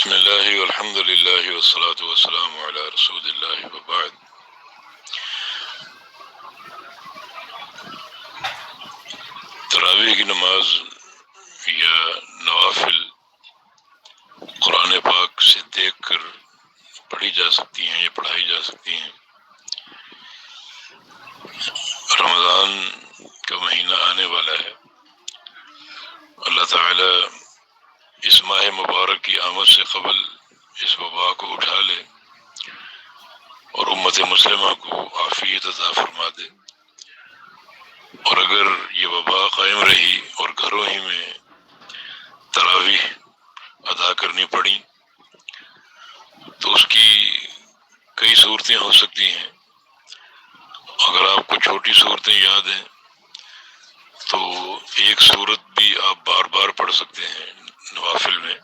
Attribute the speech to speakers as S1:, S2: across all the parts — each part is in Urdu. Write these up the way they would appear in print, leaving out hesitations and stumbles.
S1: بسم اللہ والحمد للہ والصلاة والسلام علی رسول اللہ وبعد۔ تراویح کی نماز یا نوافل قرآن پاک سے دیکھ کر پڑھی جا سکتی ہیں یا پڑھائی جا سکتی ہیں۔ رمضان کا مہینہ آنے والا ہے، اللہ تعالی اس ماہ مبارک کی آمد سے قبل اس وبا کو اٹھا لے اور امت مسلمہ کو عافیت عطا فرما دے، اور اگر یہ وبا قائم رہی اور گھروں ہی میں تراویح ادا کرنی پڑی تو اس کی کئی صورتیں ہو سکتی ہیں۔ اگر آپ کو چھوٹی صورتیں یاد ہیں تو ایک صورت بھی آپ بار بار پڑھ سکتے ہیں نوافل میں،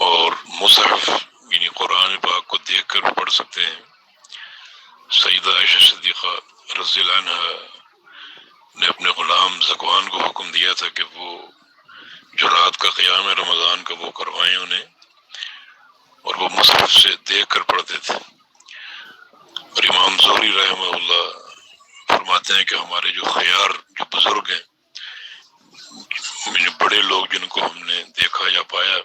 S1: اور مصحف یعنی قرآن پاک کو دیکھ کر بھی پڑھ سکتے ہیں۔ سیدہ عائشہ صدیقہ رضی اللہ عنہا نے اپنے غلام ذکوان کو حکم دیا تھا کہ وہ جو رات کا قیام ہے رمضان کا وہ کروائیں انہیں، اور وہ مصحف سے دیکھ کر پڑھتے تھے۔ اور امام زہری رحمہ اللہ فرماتے ہیں کہ ہمارے جو خیار جو بزرگ ہیں، بڑے لوگ جن کو ہم نے دیکھا یا پایا،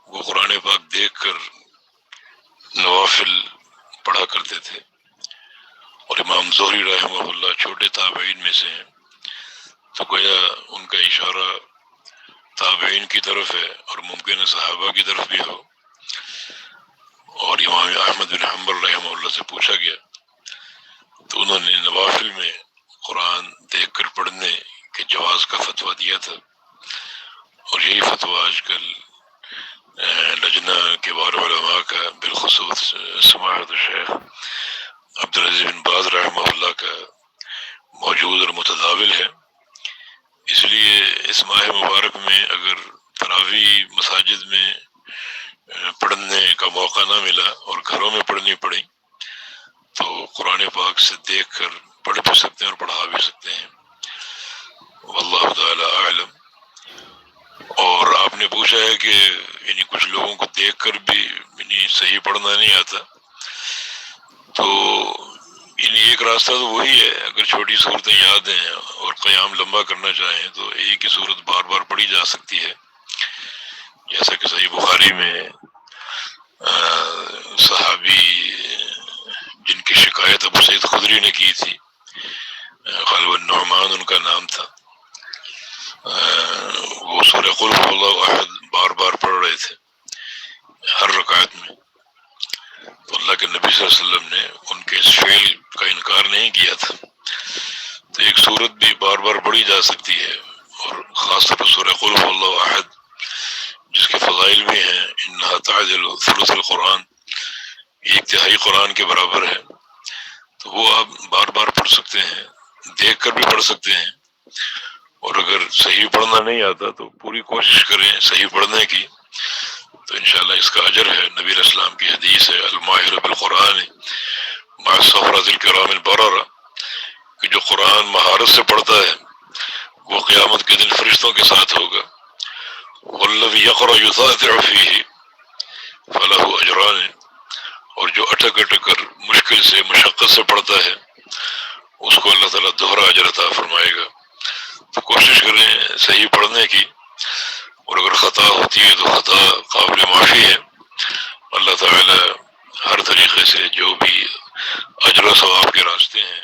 S1: وہ قرآن پاک دیکھ کر نوافل پڑھا کرتے تھے۔ اور امام زہری رحمہ اللہ چھوٹے تابعین میں سے ہیں، تو گویا ان کا اشارہ تابعین کی طرف ہے اور ممکن ہے صحابہ کی طرف بھی ہو۔ اور امام احمد بن حنبل رحمہ اللہ سے پوچھا گیا تو انہوں نے نوافل میں قرآن دیکھ کر پڑھنے کے جواز کا فتویٰ دیا تھا، اور یہی فتویٰ آج کل لجنہ کبار علماء کا بالخصوص سماحت الشیخ عبدالعزیز بن باز رحمہ اللہ کا موجود اور متداول ہے۔ اس لیے اس ماہ مبارک میں اگر تراویح مساجد میں پڑھنے کا موقع نہ ملا اور گھروں میں پڑھنی پڑی تو قرآن پاک سے دیکھ کر پڑھ بھی سکتے ہیں اور پڑھا بھی سکتے ہیں۔ واللہ تعالی اعلم۔ اور آپ نے پوچھا ہے کہ یعنی کچھ لوگوں کو دیکھ کر بھی یعنی صحیح پڑھنا نہیں آتا، تو یعنی ایک راستہ تو وہی ہے، اگر چھوٹی صورتیں یاد ہیں اور قیام لمبا کرنا چاہیں تو ایک ہی صورت بار بار پڑھی جا سکتی ہے، جیسا کہ صحیح بخاری میں صحابی جن کی شکایت ابو سعید خدری نے کی تھی، غالباً نعمان ان کا نام تھا، وہ سورہ قل هو اللہ احد بار بار پڑھ رہے تھے ہر رکعت میں، تو اللہ کے نبی صلی اللہ علیہ وسلم نے ان کے اس فعل کا انکار نہیں کیا تھا۔ تو ایک صورت بھی بار بار پڑھی جا سکتی ہے، اور خاص طور پر سورہ قل هو اللہ احد جس کے فضائل بھی ہیں، انہا تعدل ثلث القرآن، ایک تہائی قرآن کے برابر ہے، تو وہ آپ بار بار پڑھ سکتے ہیں، دیکھ کر بھی پڑھ سکتے ہیں۔ اور اگر صحیح پڑھنا نہیں آتا تو پوری کوشش کریں صحیح پڑھنے کی، تو انشاءاللہ اس کا اجر ہے۔ نبی علیہ السلام کی حدیث ہے الماہر بالقرآن مع الصفرۃ الکرام البررہ، کہ جو قرآن مہارت سے پڑھتا ہے وہ قیامت کے دن فرشتوں کے ساتھ ہوگا۔ والذی یقرأ یسارع فیہ فلہ اجران، اور جو اٹک اٹک کر مشکل سے مشقت سے پڑھتا ہے اس کو اللہ تعالیٰ دوہرا اجر عطا فرمائے گا۔ تو کوشش کریں صحیح پڑھنے کی، اور اگر خطا ہوتی ہے تو خطا قابل معافی ہے۔ اللہ تعالیٰ ہر طریقے سے جو بھی اجر و ثواب کے راستے ہیں